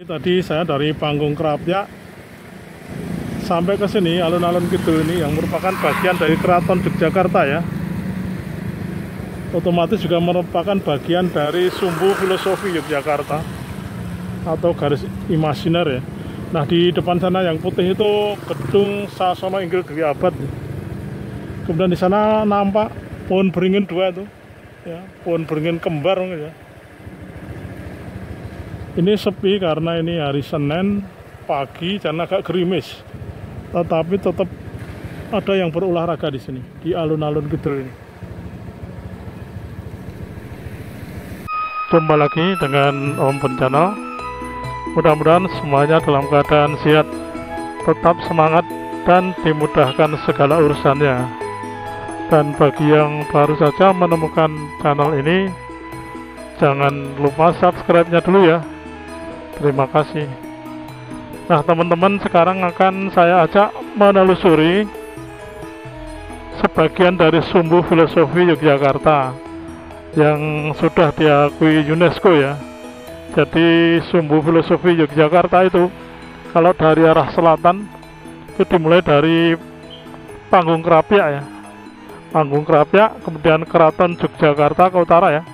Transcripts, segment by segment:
Tadi saya dari Panggung Krapyak sampai ke sini alun-alun kidul ini yang merupakan bagian dari Keraton Yogyakarta ya. Otomatis juga merupakan bagian dari sumbu filosofi Yogyakarta atau garis imajiner ya. Nah, di depan sana yang putih itu gedung Sasono Inggil Dwi Abad. Kemudian di sana nampak pohon beringin 2 itu ya, pohon beringin kembar ya. Ini sepi karena ini hari Senin pagi dan agak gerimis. Tetapi tetap ada yang berolahraga di sini, di alun-alun kidul ini. Jumpa lagi dengan Om Bencana. Mudah-mudahan semuanya dalam keadaan sehat, tetap semangat dan dimudahkan segala urusannya. Dan bagi yang baru saja menemukan channel ini, jangan lupa subscribe-nya dulu ya. Terima kasih. Nah, teman-teman, sekarang akan saya ajak menelusuri sebagian dari sumbu filosofi Yogyakarta yang sudah diakui UNESCO ya. Jadi sumbu filosofi Yogyakarta itu kalau dari arah selatan itu dimulai dari Panggung Krapyak ya. Panggung Krapyak, kemudian Keraton Yogyakarta ke utara ya.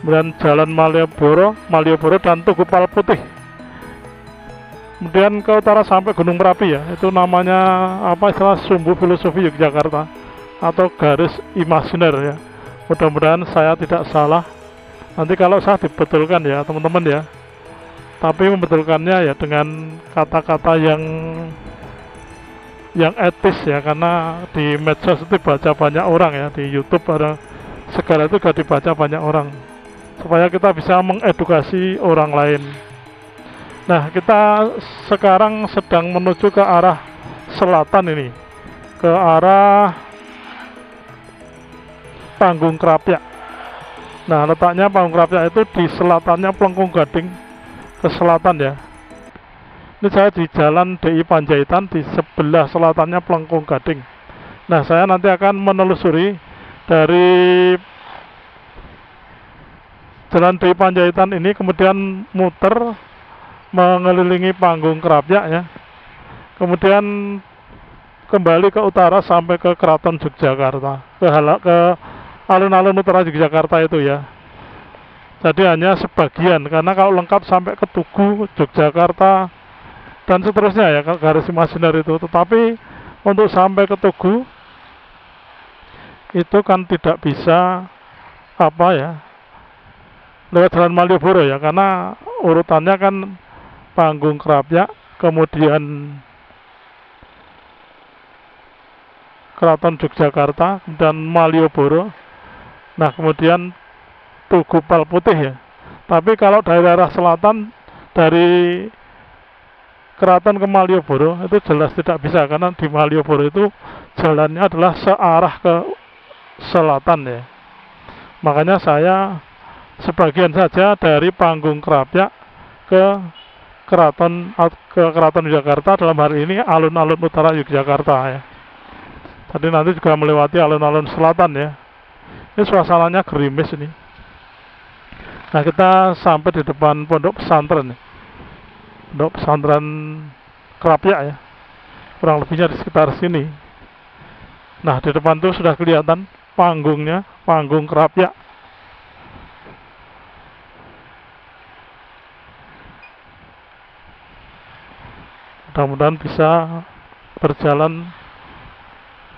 Kemudian Jalan Malioboro dan Tugu Palputih. Kemudian ke utara sampai Gunung Merapi ya. Itu namanya apa istilah sumbu filosofi Yogyakarta atau garis imajiner ya. Mudah-mudahan saya tidak salah. Nanti kalau saya dibetulkan ya teman-teman ya. Tapi membetulkannya ya dengan kata-kata yang etis ya, karena di medsos itu baca banyak orang ya, di YouTube ada segala itu juga dibaca banyak orang, supaya kita bisa mengedukasi orang lain. Nah, kita sekarang sedang menuju ke arah selatan ini, ke arah Panggung Krapyak. Nah, letaknya Panggung Krapyak itu di selatannya Plengkung Gading ke selatan ya. Ini saya di Jalan DI Panjaitan, di sebelah selatannya Plengkung Gading. Nah, saya nanti akan menelusuri dari Jalan DI Panjaitan ini, kemudian muter mengelilingi Panggung Krapyak ya. Kemudian kembali ke utara sampai ke Keraton Yogyakarta, ke alun-alun utara Yogyakarta itu ya. Jadi hanya sebagian, karena kalau lengkap sampai ke Tugu, Yogyakarta, dan seterusnya ya, garis imajiner itu. Tetapi untuk sampai ke Tugu itu kan tidak bisa apa ya, lewat Jalan Malioboro ya, karena urutannya kan Panggung Krapyak, kemudian Keraton Yogyakarta, dan Malioboro. Nah, kemudian Tugu Palputih ya. Tapi kalau dari daerah selatan, dari Keraton ke Malioboro itu jelas tidak bisa, karena di Malioboro itu jalannya adalah searah ke selatan ya. Makanya saya sebagian saja dari Panggung Krapyak ke Keraton Yogyakarta, dalam hari ini alun-alun utara Yogyakarta ya. Tadi nanti juga melewati alun-alun selatan ya. Ini suasananya gerimis ini. Nah, kita sampai di depan pondok pesantren ya. Pondok pesantren Krapyak ya. Kurang lebihnya di sekitar sini. Nah, di depan tuh sudah kelihatan panggungnya, Panggung Krapyak. Mudah-mudahan bisa berjalan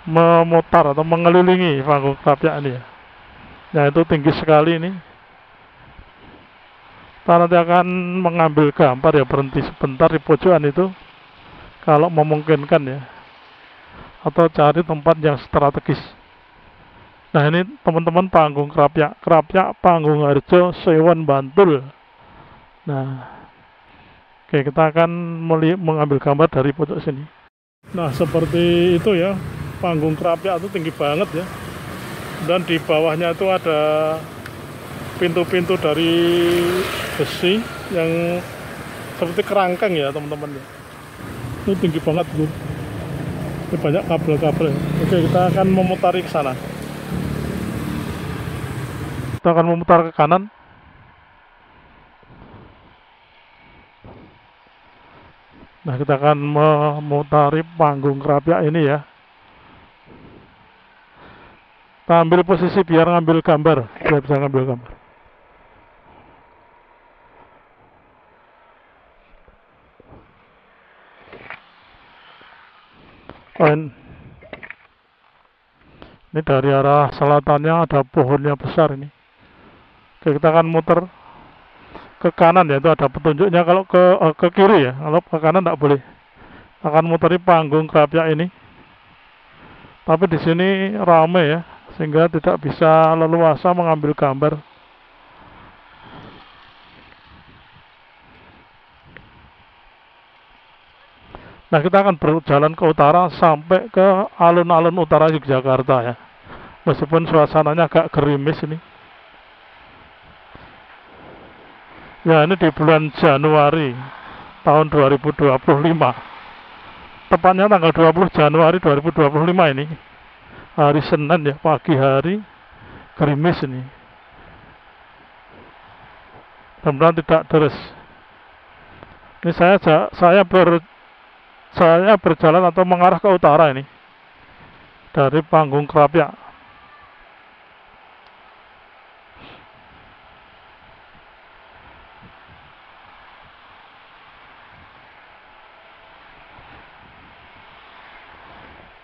memutar atau mengelilingi Panggung Krapyak ini ya. Nah, itu tinggi sekali ini. Kita nanti akan mengambil gambar ya, berhenti sebentar di pojokan itu kalau memungkinkan ya, atau cari tempat yang strategis. Nah, ini teman-teman Panggung Krapyak, Panggung Harjo, Sewon, Bantul. Nah, oke, kita akan mengambil gambar dari pojok sini. Nah, seperti itu ya, Panggung Krapyak itu tinggi banget ya. Dan di bawahnya itu ada pintu-pintu dari besi yang seperti kerangkeng ya teman-teman ya. Itu tinggi banget tuh. Ini banyak kabel-kabel. Oke, kita akan memutari ke sana. Kita akan memutar ke kanan. Nah, kita akan memutari panggung Krapyak ini ya. Kita ambil posisi biar ngambil gambar, biar bisa ngambil gambar. Oh, ini dari arah selatannya ada pohonnya besar ini. Oke, kita akan muter ke kanan ya, itu ada petunjuknya. Kalau ke kiri ya, kalau ke kanan tidak boleh. Akan muteri panggung Krapyak ini. Tapi di sini rame ya, sehingga tidak bisa leluasa mengambil gambar. Nah, kita akan berjalan ke utara sampai ke alun-alun utara Yogyakarta ya. Meskipun suasananya agak gerimis ini. Ya, ini di bulan Januari tahun 2025. Tepatnya tanggal 20 Januari 2025 ini. Hari Senin ya, pagi hari, gerimis ini. Mudah-mudahan tidak deres. Ini saya berjalan atau mengarah ke utara ini dari panggung Krapyak.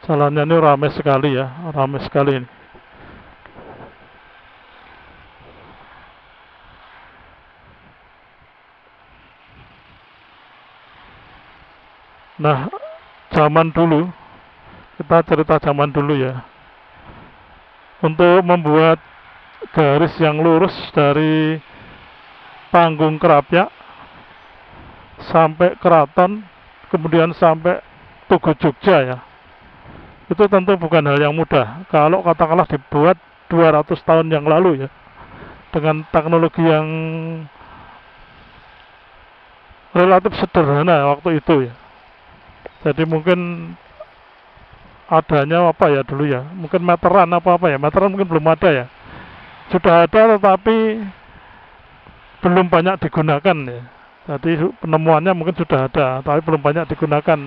Jalannya ini ramai sekali ya, ramai sekali ini. Nah, zaman dulu, kita cerita zaman dulu ya. Untuk membuat garis yang lurus dari panggung Krapyak sampai Keraton, kemudian sampai Tugu Jogja ya. Itu tentu bukan hal yang mudah. Kalau katakanlah dibuat 200 tahun yang lalu ya, dengan teknologi yang relatif sederhana waktu itu ya. Jadi mungkin adanya apa ya dulu ya, mungkin meteran apa ya, meteran mungkin belum ada ya. Sudah ada tetapi belum banyak digunakan ya. Jadi penemuannya mungkin sudah ada, tapi belum banyak digunakan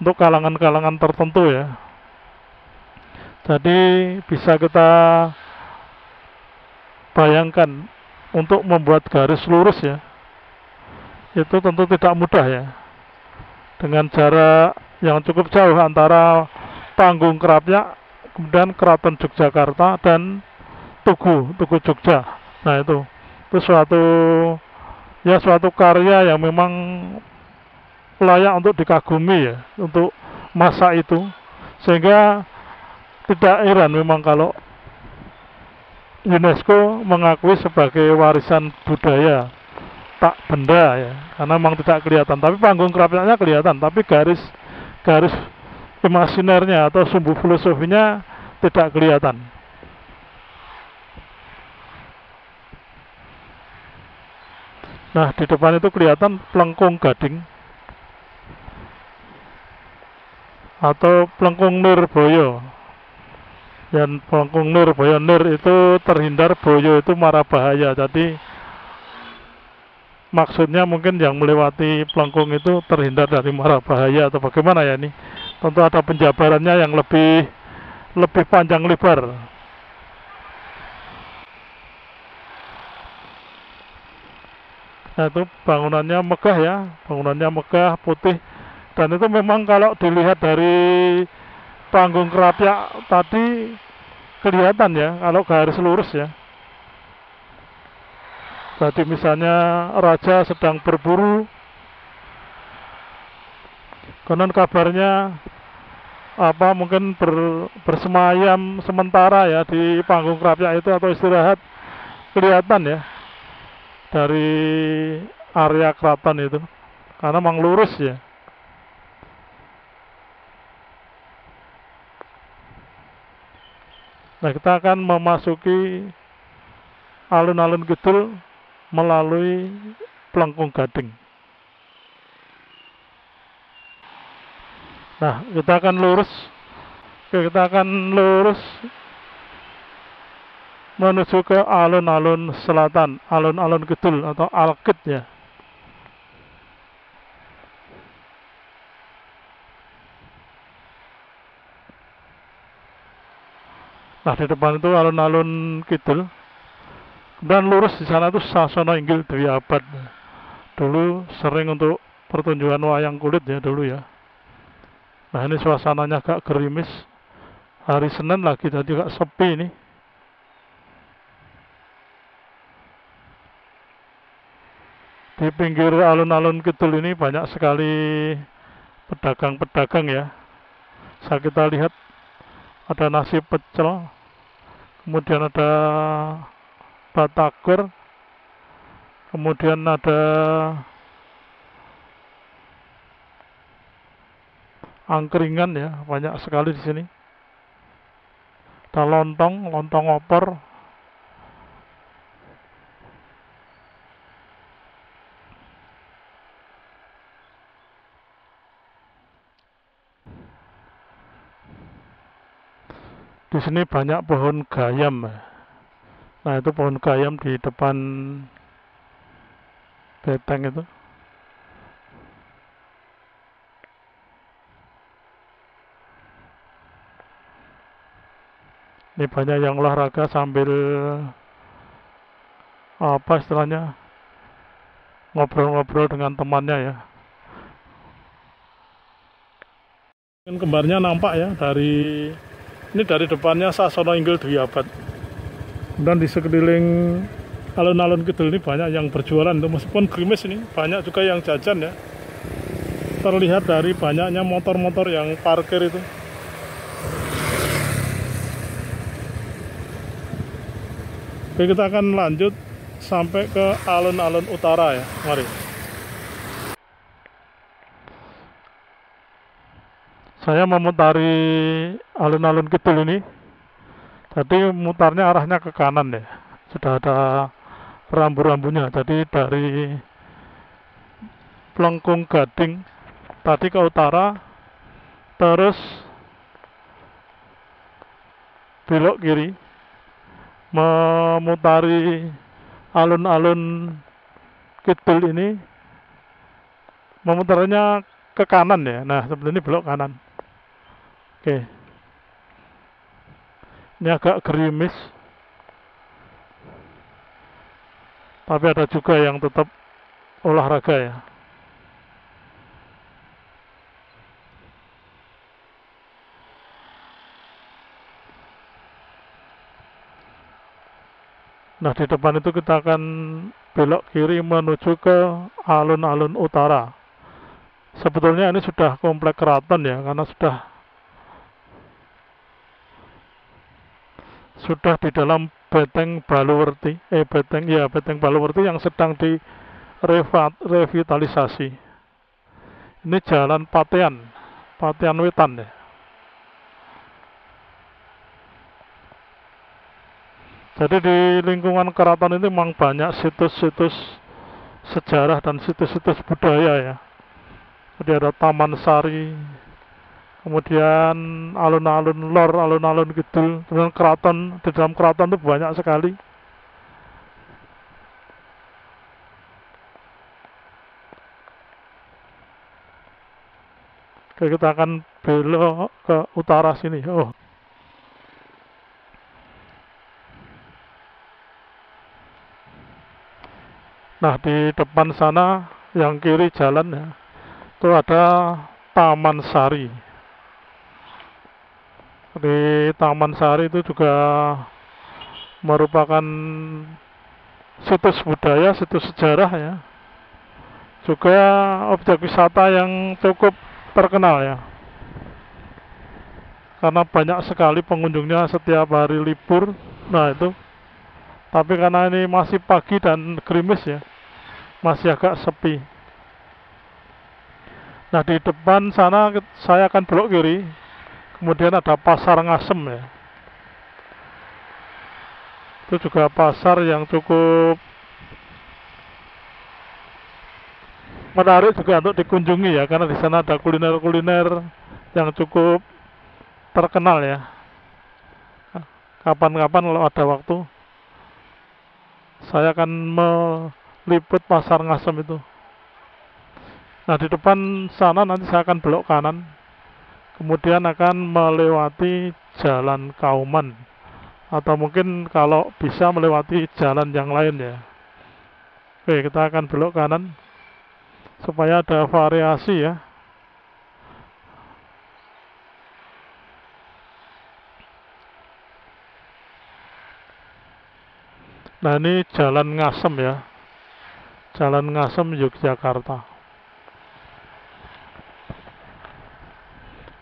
untuk kalangan-kalangan tertentu ya. Jadi bisa kita bayangkan untuk membuat garis lurus ya, itu tentu tidak mudah ya. Dengan jarak yang cukup jauh antara panggung Krapyak, kemudian Keraton Yogyakarta dan Tugu Jogja. Nah itu suatu karya yang memang layak untuk dikagumi ya, untuk masa itu. Sehingga tidak heran memang kalau UNESCO mengakui sebagai warisan budaya tak benda ya, karena memang tidak kelihatan. Tapi panggung Krapyaknya kelihatan, tapi garis imasinernya atau sumbu filosofinya tidak kelihatan. Nah, di depan itu kelihatan Plengkung Gading atau Plengkung Nirboyo. Dan Plengkung Nirboyo, Nir itu terhindar, Boyo itu mara bahaya. Jadi maksudnya mungkin yang melewati Plengkung itu terhindar dari mara bahaya atau bagaimana ya ini. Tentu ada penjabarannya yang lebih panjang lebar. Nah, itu bangunannya megah ya, bangunannya megah, putih. Dan itu memang kalau dilihat dari panggung Krapyak tadi kelihatan ya, kalau garis lurus ya. Jadi misalnya raja sedang berburu, konon kabarnya mungkin bersemayam sementara ya di panggung Krapyak itu atau istirahat, kelihatan ya dari area keraton itu, karena memang lurus ya. Nah, kita akan memasuki alun-alun kidul melalui Plengkung Gading. Nah, kita akan lurus menuju ke alun-alun selatan, alun-alun kidul atau Alkid ya. Nah, di depan itu alun-alun kidul. Dan lurus di sana itu Sasana Inggil Dwi Abad. Dulu sering untuk pertunjukan wayang kulit ya dulu ya. Nah, ini suasananya agak gerimis. Hari Senin lagi jadi agak sepi ini. Di pinggir alun-alun kidul ini banyak sekali pedagang-pedagang ya. Saya kita lihat ada nasi pecel, kemudian ada batagor, kemudian ada angkringan ya, banyak sekali di sini. Ada lontong, lontong opor. Di sini banyak pohon gayam. Nah, itu pohon gayam di depan beteng itu. Ini banyak yang olahraga sambil apa istilahnya, ngobrol-ngobrol dengan temannya ya. Kembarnya nampak ya dari depannya Sasana Inggil Dwi Abad. Dan di sekeliling alun-alun kidul ini banyak yang berjualan. Meskipun gerimis ini banyak juga yang jajan ya. Terlihat dari banyaknya motor-motor yang parkir itu. Oke, kita akan lanjut sampai ke alun-alun utara ya. Mari. Saya memutari alun-alun kidul ini. Jadi mutarnya arahnya ke kanan ya. Sudah ada rambu-rambunya. Jadi dari Plengkung Gading tadi ke utara, terus belok kiri, memutari alun-alun kidul ini, memutarnya ke kanan ya. Nah, seperti ini belok kanan. Oke. Ini agak gerimis, tapi ada juga yang tetap olahraga ya. Nah, di depan itu kita akan belok kiri menuju ke alun-alun utara. Sebetulnya ini sudah komplek keraton ya, karena sudah di dalam Beteng Baluwerti, Beteng Baluwerti yang sedang direvitalisasi. Ini Jalan Patean Wetan ya. Jadi di lingkungan keraton ini memang banyak situs-situs sejarah dan situs-situs budaya ya. Jadi ada Taman Sari, kemudian alun-alun lor, alun-alun kidul, dengan keraton. Di dalam keraton itu banyak sekali. Oke, kita akan belok ke utara sini. Oh, nah di depan sana yang kiri jalan ya, itu ada Taman Sari. Di Taman Sari itu juga merupakan situs budaya, situs sejarah ya. Juga objek wisata yang cukup terkenal ya. Karena banyak sekali pengunjungnya setiap hari libur. Nah itu. Tapi karena ini masih pagi dan gerimis ya, masih agak sepi. Nah di depan sana saya akan belok kiri. Kemudian ada Pasar Ngasem ya. Itu juga pasar yang cukup menarik juga untuk dikunjungi ya, karena di sana ada kuliner-kuliner yang cukup terkenal ya. Kapan-kapan kalau ada waktu, saya akan meliput Pasar Ngasem itu. Nah di depan sana nanti saya akan belok kanan, kemudian akan melewati Jalan Kauman. atau mungkin kalau bisa melewati jalan yang lain ya. Oke, kita akan belok kanan supaya ada variasi ya. Nah, ini Jalan Ngasem ya, Jalan Ngasem Yogyakarta.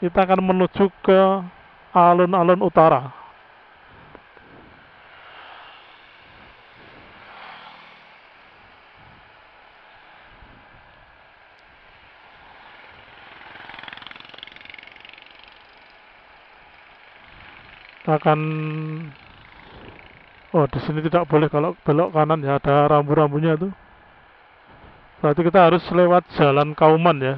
Kita akan menuju ke alun-alun utara. Kita akan, oh di sini tidak boleh kalau belok kanan ya, ada rambu-rambunya tuh. Berarti kita harus lewat Jalan Kauman ya.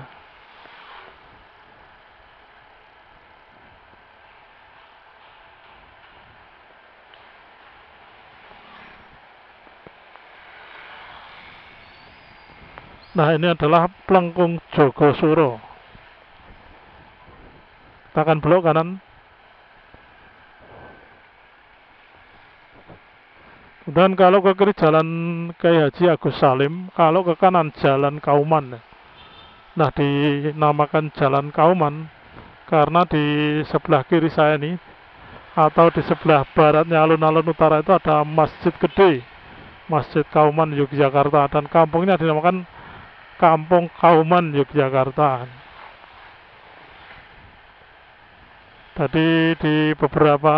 Nah, ini adalah Plengkung Jogosuro. Kita akan belok kanan. Dan kalau ke kiri Jalan Kiai Haji Agus Salim, kalau ke kanan Jalan Kauman. Nah, dinamakan Jalan Kauman karena di sebelah kiri saya ini, atau di sebelah baratnya alun-alun utara itu ada masjid gede, Masjid Kauman Yogyakarta, dan kampungnya dinamakan Kampung Kauman Yogyakarta. Jadi di beberapa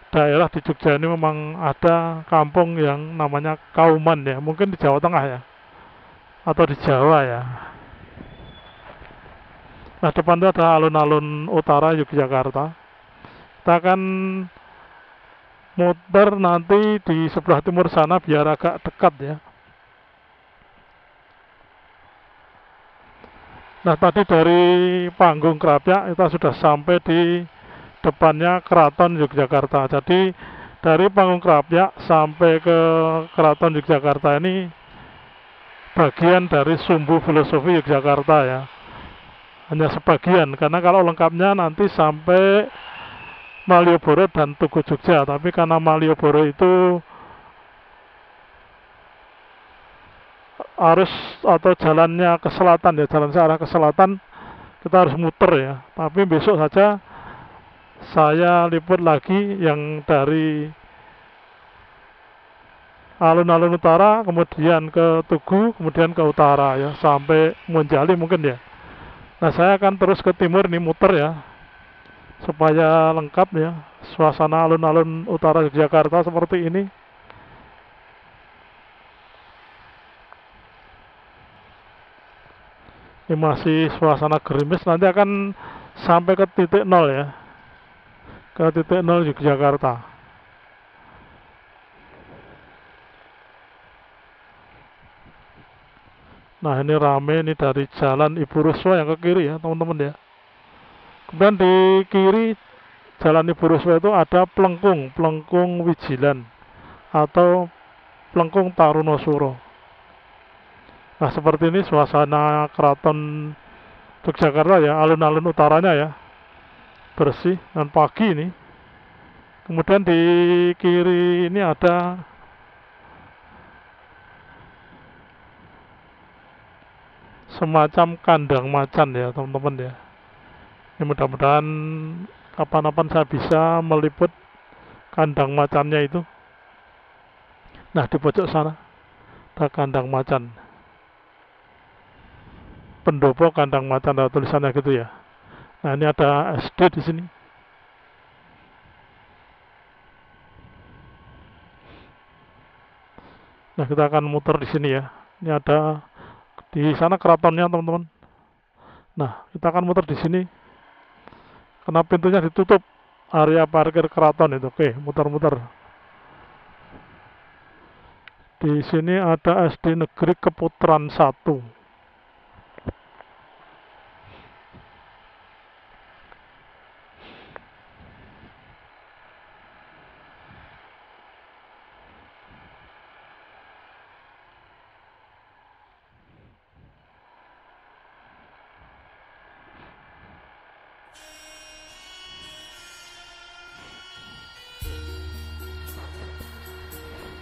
daerah di Jogja ini memang ada kampung yang namanya Kauman ya, mungkin di Jawa Tengah ya, atau di Jawa ya. Nah, depan itu ada alun-alun utara Yogyakarta. Kita akan muter nanti di sebelah timur sana biar agak dekat ya. Nah, tadi dari Panggung Krapyak kita sudah sampai di depannya Keraton Yogyakarta. Jadi dari Panggung Krapyak sampai ke Keraton Yogyakarta ini bagian dari sumbu filosofi Yogyakarta ya. Hanya sebagian, karena kalau lengkapnya nanti sampai Malioboro dan Tugu Jogja. Tapi karena Malioboro itu arus atau jalannya ke selatan ya, jalan searah ke selatan, kita harus muter ya. Tapi besok saja saya liput lagi yang dari alun-alun utara, kemudian ke Tugu, kemudian ke utara ya, sampai Monjali mungkin ya. Nah, saya akan terus ke timur ini muter ya, supaya lengkap ya, suasana alun-alun utara Yogyakarta seperti ini. Ini masih suasana gerimis, nanti akan sampai ke titik nol ya, ke titik nol Yogyakarta. Nah, ini rame ini dari Jalan Ibu Ruswa yang ke kiri ya teman-teman ya. Kemudian di kiri Jalan Ibu Ruswa itu ada Plengkung, Plengkung Wijilan atau Plengkung Tarunosuro. Nah, seperti ini suasana Keraton Yogyakarta ya, alun-alun utaranya ya, bersih dan pagi ini. Kemudian di kiri ini ada semacam kandang macan ya teman-teman ya. Ini mudah-mudahan kapan-kapan saya bisa meliput kandang macannya itu. Nah, di pojok sana ada kandang macan, pendopo kandang macan, ada tulisannya gitu ya. Nah, ini ada SD di sini. Nah, kita akan muter di sini ya. Ini ada di sana keratonnya teman-teman. Nah, kita akan muter di sini karena pintunya ditutup, area parkir keraton itu. Oke, muter-muter. Di sini ada SD Negeri Keputaran 1.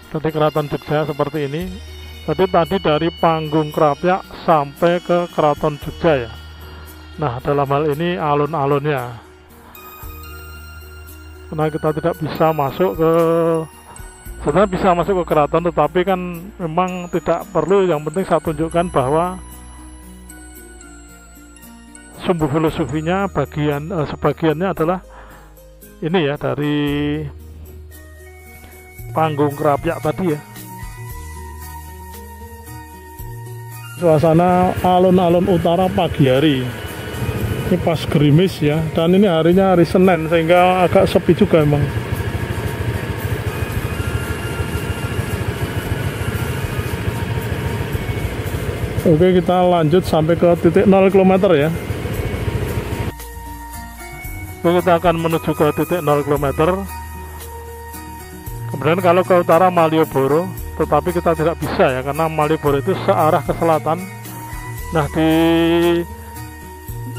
Jadi Keraton Jogja seperti ini. Jadi tadi dari Panggung Krapyak sampai ke Keraton Jogja ya. Nah, dalam hal ini alun-alunnya. Karena kita tidak bisa masuk ke, sebenarnya bisa masuk ke keraton, tetapi kan memang tidak perlu. Yang penting saya tunjukkan bahwa sumbu filosofinya sebagiannya adalah ini ya, dari Panggung Krapyak tadi ya. Suasana alun-alun utara pagi hari. Ini pas gerimis ya, dan ini harinya hari Senin sehingga agak sepi juga emang. Oke, kita lanjut sampai ke titik 0 km ya. Oke, kita akan menuju ke titik 0 km. Kemudian kalau ke utara Malioboro, tetapi kita tidak bisa ya, karena Malioboro itu searah ke selatan. Nah, di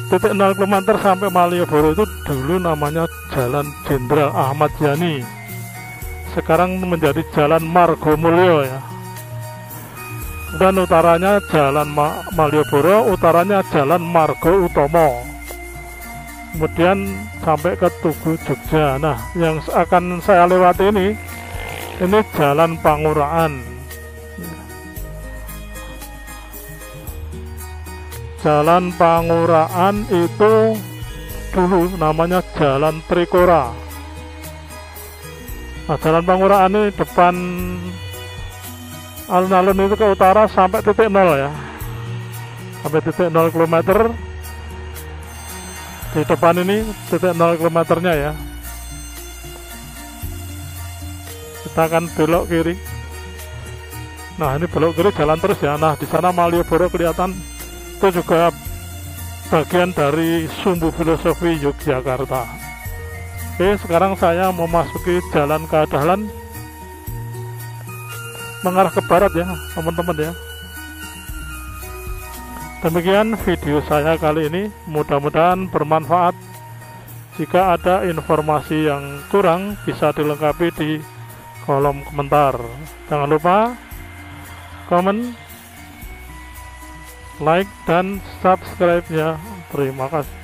titik 0 km sampai Malioboro itu dulu namanya Jalan Jenderal Ahmad Yani, sekarang menjadi Jalan Margomulyo ya. Dan utaranya Jalan Malioboro, utaranya Jalan Margo Utomo, kemudian sampai ke Tugu Jogja. Nah, yang akan saya lewati ini Jalan Pangurahan. Jalan Pangurahan itu dulu namanya Jalan Trikora. Nah, Jalan Pangurahan ini depan alun-alun itu ke utara sampai titik 0 ya, sampai titik 0 km. Di depan ini titik 0 km nya ya. Kita akan belok kiri. Nah, ini belok kiri jalan terus ya. Nah, di sana Malioboro kelihatan, itu juga bagian dari sumbu filosofi Yogyakarta. Oke, sekarang saya memasuki Jalan Kadahlan mengarah ke barat ya teman-teman ya. Demikian video saya kali ini, mudah-mudahan bermanfaat. Jika ada informasi yang kurang bisa dilengkapi di kolom komentar. Jangan lupa komen, like, dan subscribe-nya. Terima kasih.